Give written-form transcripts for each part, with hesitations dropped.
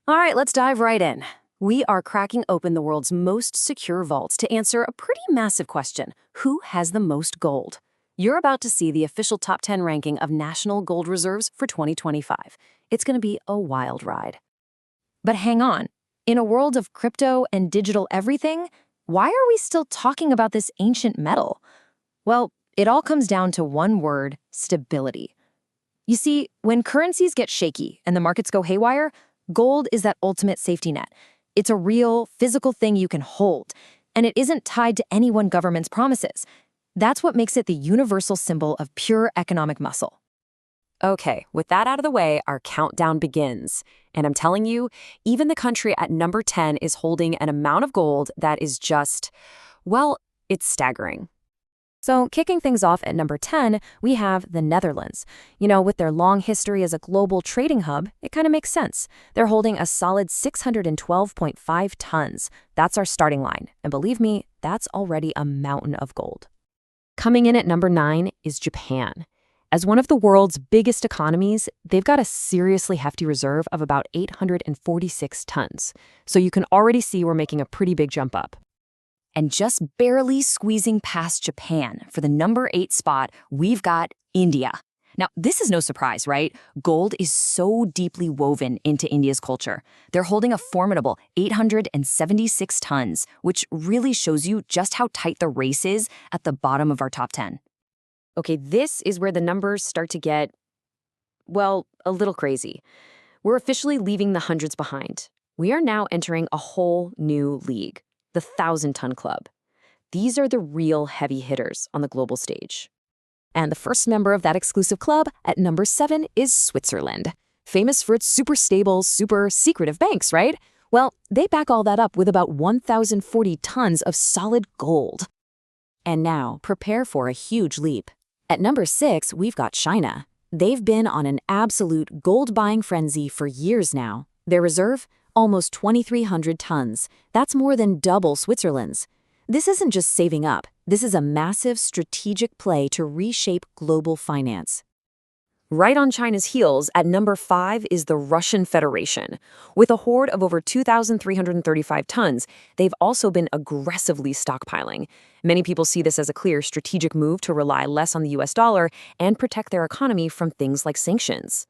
All right, let's dive right in. We are cracking open the world's most secure vaults to answer a pretty massive question. Who has the most gold? You're about to see the official top 10 ranking of national gold reserves for 2025. It's going to be a wild ride. But hang on. In a world of crypto and digital everything, why are we still talking about this ancient metal? Well, it all comes down to one word: stability. You see, when currencies get shaky and the markets go haywire, gold is that ultimate safety net. It's a real, physical thing you can hold, and it isn't tied to any one government's promises. That's what makes it the universal symbol of pure economic muscle. Okay, with that out of the way, our countdown begins. And I'm telling you, even the country at number 10 is holding an amount of gold that is just, well, it's staggering. So, kicking things off at number 10, we have the Netherlands. With their long history as a global trading hub, it kind of makes sense. They're holding a solid 612.5 tons. That's our starting line. And believe me, that's already a mountain of gold. Coming in at number 9 is Japan. As one of the world's biggest economies, they've got a seriously hefty reserve of about 846 tons. So you can already see we're making a pretty big jump up. And just barely squeezing past Japan for the number 8 spot, we've got India. Now, this is no surprise, right? Gold is so deeply woven into India's culture. They're holding a formidable 876 tons, which really shows you just how tight the race is at the bottom of our top 10. Okay, this is where the numbers start to get, well, a little crazy. We're officially leaving the hundreds behind. We are now entering a whole new league, the 1,000-ton club. These are the real heavy hitters on the global stage. And the first member of that exclusive club at number 7 is Switzerland, famous for its super stable, super secretive banks, right? Well, they back all that up with about 1,040 tons of solid gold. And now, prepare for a huge leap. At number 6, we've got China. They've been on an absolute gold-buying frenzy for years now. Their reserve? Almost 2,300 tons. That's more than double Switzerland's. This isn't just saving up. This is a massive strategic play to reshape global finance. Right on China's heels, at number 5 is the Russian Federation. With a hoard of over 2,335 tons, they've also been aggressively stockpiling. Many people see this as a clear strategic move to rely less on the US dollar and protect their economy from things like sanctions.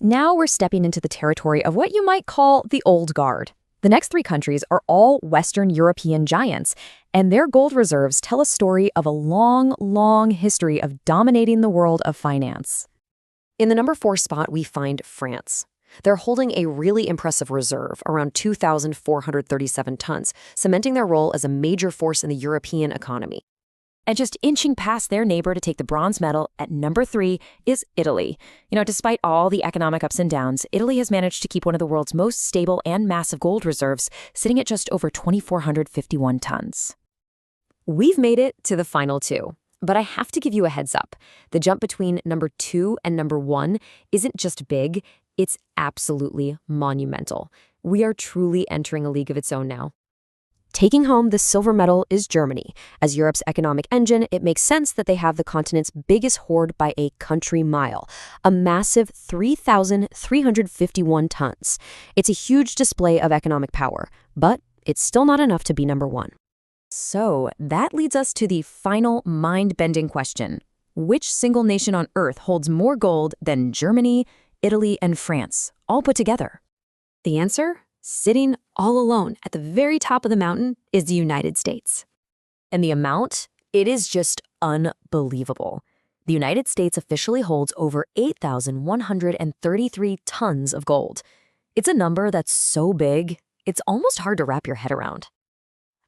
Now we're stepping into the territory of what you might call the old guard. The next 3 countries are all Western European giants, and their gold reserves tell a story of a long, long history of dominating the world of finance. In the number 4 spot, we find France. They're holding a really impressive reserve, around 2,437 tons, cementing their role as a major force in the European economy. And just inching past their neighbor to take the bronze medal at number 3 is Italy. Despite all the economic ups and downs, Italy has managed to keep one of the world's most stable and massive gold reserves, sitting at just over 2,451 tons. We've made it to the final 2. But I have to give you a heads up. The jump between number 2 and number 1 isn't just big, it's absolutely monumental. We are truly entering a league of its own now. Taking home the silver medal is Germany. As Europe's economic engine, it makes sense that they have the continent's biggest hoard by a country mile, a massive 3,351 tons. It's a huge display of economic power, but it's still not enough to be number 1. So that leads us to the final mind-bending question. Which single nation on Earth holds more gold than Germany, Italy, and France, all put together? The answer, sitting all alone at the very top of the mountain, is the United States. And the amount? It is just unbelievable. The United States officially holds over 8,133 tons of gold. It's a number that's so big, it's almost hard to wrap your head around.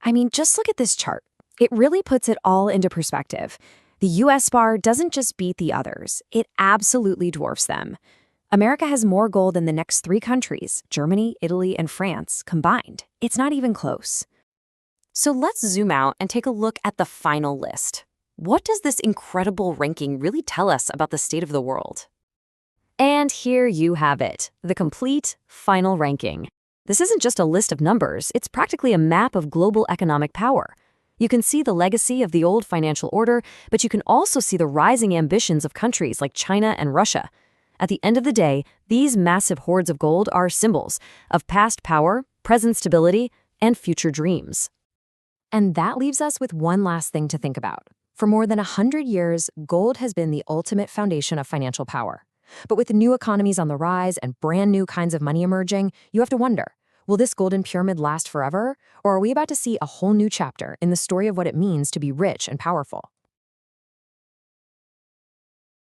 I mean, just look at this chart. It really puts it all into perspective. The US bar doesn't just beat the others, it absolutely dwarfs them. America has more gold than the next 3 countries, Germany, Italy, and France, combined. It's not even close. So let's zoom out and take a look at the final list. What does this incredible ranking really tell us about the state of the world? And here you have it, the complete final ranking. This isn't just a list of numbers, it's practically a map of global economic power. You can see the legacy of the old financial order, but you can also see the rising ambitions of countries like China and Russia. At the end of the day, these massive hoards of gold are symbols of past power, present stability, and future dreams. And that leaves us with one last thing to think about. For more than 100 years, gold has been the ultimate foundation of financial power. But with new economies on the rise and brand new kinds of money emerging, you have to wonder, will this golden pyramid last forever? Or are we about to see a whole new chapter in the story of what it means to be rich and powerful?